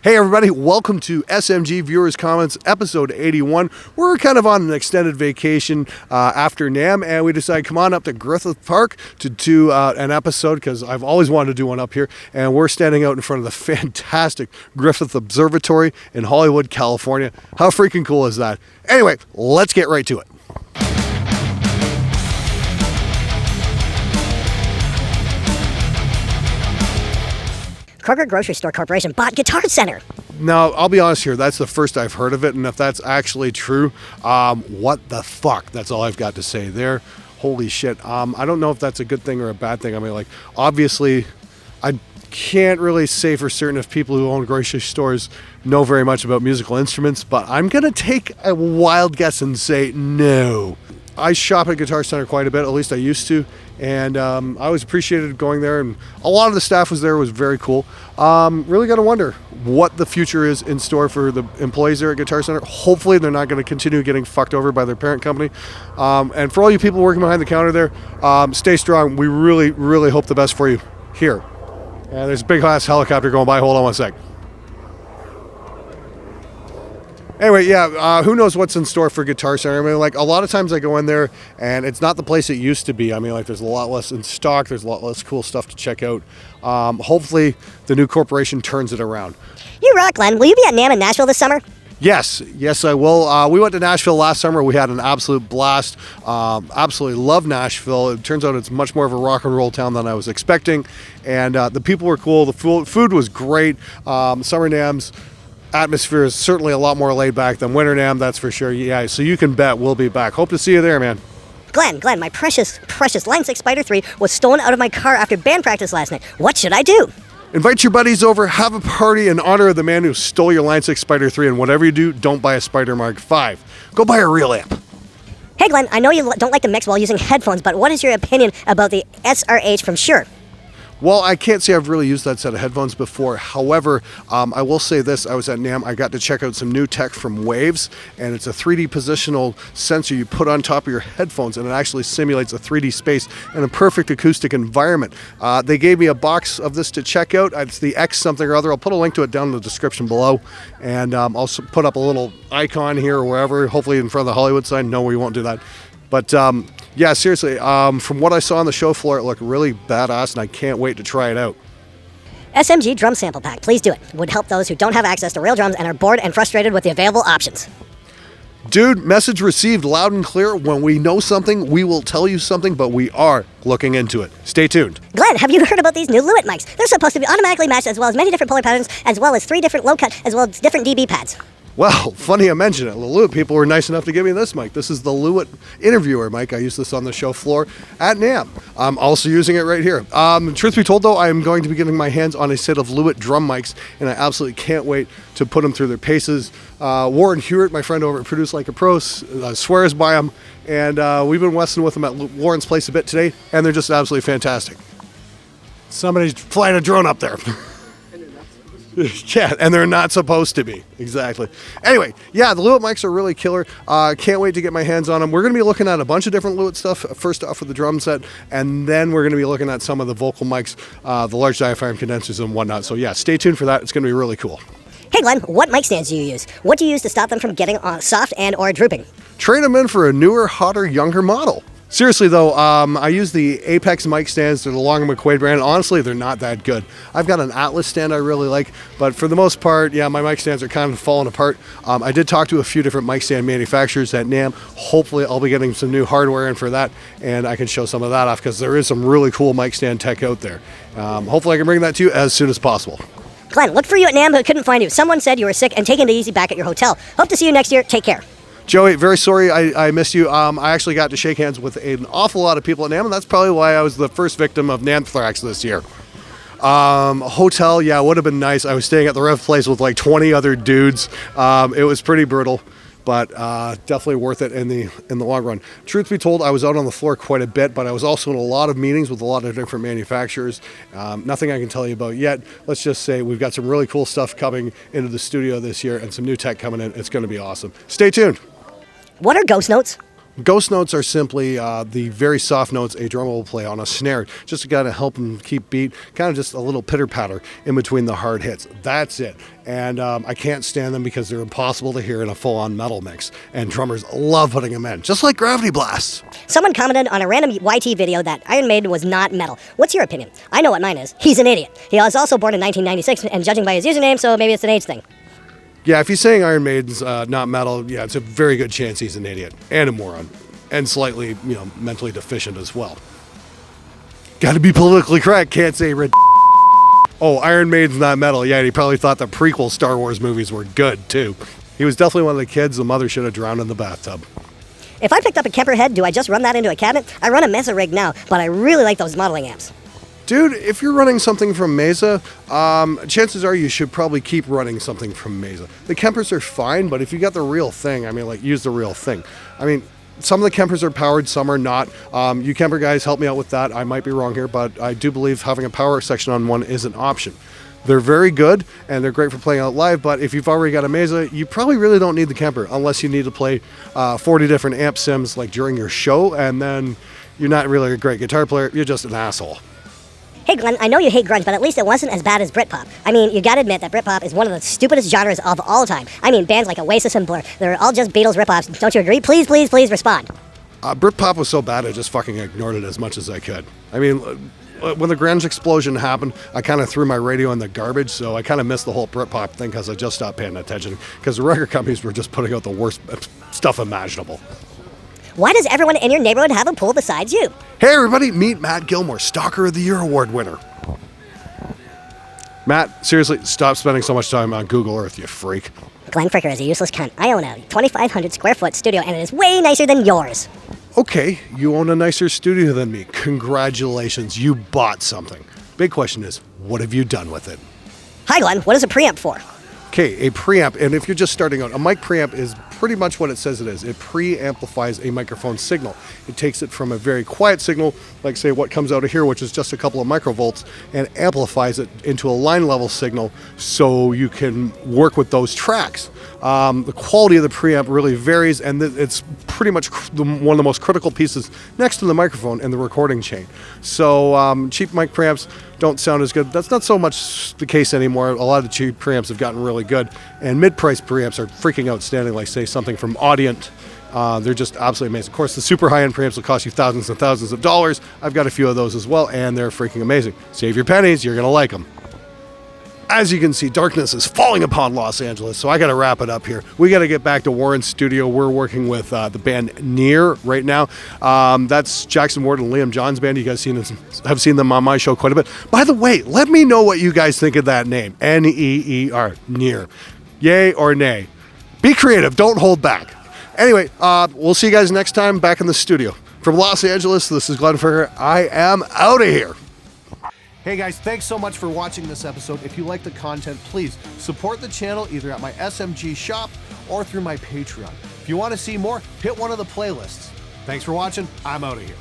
Hey everybody, welcome to SMG Viewers Comments episode 81. We're kind of on an extended vacation after NAMM, and we decided come on up to Griffith Park to do an episode because I've always wanted to do one up here, and we're standing out in front of the fantastic Griffith Observatory in Hollywood, California. How freaking cool is that? Anyway, let's get right to it. Kroger Grocery Store Corporation bought Guitar Center. Now, I'll be honest here, that's the first I've heard of it, and if that's actually true, what the fuck? That's all I've got to say there. Holy shit. I don't know if that's a good thing or a bad thing. I mean, like, obviously, I can't really say for certain if people who own grocery stores know very much about musical instruments, but I'm going to take a wild guess and say no. I shop at Guitar Center quite a bit, at least I used to, and I always appreciated going there, and a lot of the staff was there. It was very cool. Really got to wonder what the future is in store for the employees there at Guitar Center. Hopefully they're not going to continue getting fucked over by their parent company. And for all you people working behind the counter there, stay strong. We really, really hope the best for you here. And there's a big ass helicopter going by. Hold on one sec. Anyway, yeah, who knows what's in store for Guitar Center. I mean, like, a lot of times I go in there and it's not the place it used to be. I mean, like, there's a lot less in stock. There's a lot less cool stuff to check out. Hopefully the new corporation turns it around. You rock, Glenn. Will you be at NAMM in Nashville this summer? Yes, I will. We went to Nashville last summer. We had an absolute blast. Absolutely love Nashville. It turns out it's much more of a rock and roll town than I was expecting. And the people were cool. The food was great. Summer NAMM's atmosphere is certainly a lot more laid back than winter NAMM, that's for sure. Yeah, so you can bet we'll be back. Hope to see you there, man. Glenn, my precious Line 6 Spider 3 was stolen out of my car after band practice last night. What should I do? Invite your buddies over, have a party in honor of the man who stole your Line 6 Spider 3, and whatever you do, don't buy a Spider Mark 5. Go buy a real amp. Hey Glenn, I know you don't like to mix while using headphones, but what is your opinion about the SRH from Shure? Well, I can't say I've really used that set of headphones before. However, I will say this. I was at NAMM. I got to check out some new tech from Waves, and it's a 3D positional sensor you put on top of your headphones, and it actually simulates a 3D space in a perfect acoustic environment. They gave me a box of this to check out. It's the X something or other. I'll put a link to it down in the description below, and I'll put up a little icon here or wherever, hopefully in front of the Hollywood sign. No, we won't do that. But yeah, seriously, from what I saw on the show floor, it looked really badass, and I can't wait to try it out. SMG drum sample pack, please do it. Would help those who don't have access to real drums and are bored and frustrated with the available options. Dude, message received loud and clear. When we know something, we will tell you something, but we are looking into it. Stay tuned. Glenn, have you heard about these new Lulu mics? They're supposed to be automatically matched, as well as many different polar patterns, as well as 3 different low cut, as well as different dB pads. Well, funny I mention it. Lulu people were nice enough to give me this mic. This is the Lulu interviewer mic. I use this on the show floor at NAMM. I'm also using it right here. Truth be told, though, I am going to be getting my hands on a set of Lulu drum mics, and I absolutely can't wait to put them through their paces. Warren Hewitt, my friend over at Produce Like a Pro, swears by them, and we've been messing with them at Warren's place a bit today, and they're just absolutely fantastic. Somebody's flying a drone up there. Yeah, and they're not supposed to be. Exactly. Anyway, yeah, the Lulu mics are really killer. Can't wait to get my hands on them. We're going to be looking at a bunch of different Lulu stuff, first off with the drum set, and then we're going to be looking at some of the vocal mics, the large diaphragm condensers and whatnot. So yeah, stay tuned for that. It's going to be really cool. Hey Glenn, what mic stands do you use? What do you use to stop them from getting soft and or drooping? Trade them in for a newer, hotter, younger model. Seriously though, I use the Apex mic stands. They're the Long & McQuaid brand. Honestly, they're not that good. I've got an Atlas stand I really like, but for the most part, yeah, my mic stands are kind of falling apart. I did talk to a few different mic stand manufacturers at NAMM. Hopefully, I'll be getting some new hardware in for that, and I can show some of that off because there is some really cool mic stand tech out there. Hopefully, I can bring that to you as soon as possible. Glenn, look for you at NAMM, but couldn't find you. Someone said you were sick and taking it easy back at your hotel. Hope to see you next year. Take care. Joey, very sorry I missed you. I actually got to shake hands with an awful lot of people at NAMM, and that's probably why I was the first victim of anthrax this year. Hotel, yeah, would have been nice. I was staying at the Rev place with like 20 other dudes. It was pretty brutal, but definitely worth it in the long run. Truth be told, I was out on the floor quite a bit, but I was also in a lot of meetings with a lot of different manufacturers. Nothing I can tell you about yet. Let's just say we've got some really cool stuff coming into the studio this year and some new tech coming in. It's going to be awesome. Stay tuned. What are ghost notes? Ghost notes are simply the very soft notes a drummer will play on a snare, just to kind of help him keep beat, kind of just a little pitter-patter in between the hard hits. That's it. And I can't stand them because they're impossible to hear in a full-on metal mix, and drummers love putting them in, just like gravity blasts. Someone commented on a random YT video that Iron Maiden was not metal. What's your opinion? I know what mine is. He's an idiot. He was also born in 1996, and judging by his username, so maybe it's an age thing. Yeah, if he's saying Iron Maiden's not metal, yeah, it's a very good chance he's an idiot and a moron. And slightly, mentally deficient as well. Gotta be politically correct, can't say Oh, Iron Maiden's not metal. Yeah, and he probably thought the prequel Star Wars movies were good, too. He was definitely one of the kids the mother should have drowned in the bathtub. If I picked up a Kemper head, do I just run that into a cabinet? I run a Mesa rig now, but I really like those modeling amps. Dude, if you're running something from Mesa, chances are you should probably keep running something from Mesa. The Kempers are fine, but if you got the real thing, use the real thing. Some of the Kempers are powered, some are not. You Kemper guys, help me out with that. I might be wrong here, but I do believe having a power section on one is an option. They're very good, and they're great for playing out live, but if you've already got a Mesa, you probably really don't need the Kemper, unless you need to play 40 different amp sims like during your show, and then you're not really a great guitar player, you're just an asshole. Hey Glenn, I know you hate grunge, but at least it wasn't as bad as Britpop. You gotta admit that Britpop is one of the stupidest genres of all time. Bands like Oasis and Blur, they're all just Beatles ripoffs. Don't you agree? Please, please, please respond. Britpop was so bad, I just fucking ignored it as much as I could. When the grunge explosion happened, I kind of threw my radio in the garbage, so I kind of missed the whole Britpop thing because I just stopped paying attention, because the record companies were just putting out the worst stuff imaginable. Why does everyone in your neighborhood have a pool besides you? Hey everybody, meet Matt Gilmore, Stalker of the Year award winner. Matt, seriously, stop spending so much time on Google Earth, you freak. Glenn Fricker is a useless cunt. I own a 2,500 square foot studio, and it is way nicer than yours. Okay, you own a nicer studio than me. Congratulations, you bought something. Big question is, what have you done with it? Hi Glenn, what is a preamp for? Okay, a preamp, and if you're just starting out, a mic preamp is pretty much what it says it is. It pre-amplifies a microphone signal. It takes it from a very quiet signal, like say what comes out of here, which is just a couple of microvolts, and amplifies it into a line level signal so you can work with those tracks. The quality of the preamp really varies, and it's pretty much one of the most critical pieces next to the microphone in the recording chain. So cheap mic preamps don't sound as good. That's not so much the case anymore. A lot of the cheap preamps have gotten really good, and mid-price preamps are freaking outstanding, like say something from Audient. They're just absolutely amazing. Of course, the super high-end preamps will cost you thousands and thousands of dollars. I've got a few of those as well, and they're freaking amazing. Save your pennies, you're gonna like them. As you can see, darkness is falling upon Los Angeles, so I got to wrap it up here. We got to get back to Warren's studio. We're working with the band Near right now. That's Jackson Ward and Liam John's band. You guys have seen them on my show quite a bit. By the way, let me know what you guys think of that name, Neer, Near. Yay or nay? Be creative. Don't hold back. Anyway, we'll see you guys next time back in the studio. From Los Angeles, this is Glen Glen. I am out of here. Hey guys, thanks so much for watching this episode. If you like the content, please support the channel either at my SMG shop or through my Patreon. If you want to see more, hit one of the playlists. Thanks for watching. I'm out of here.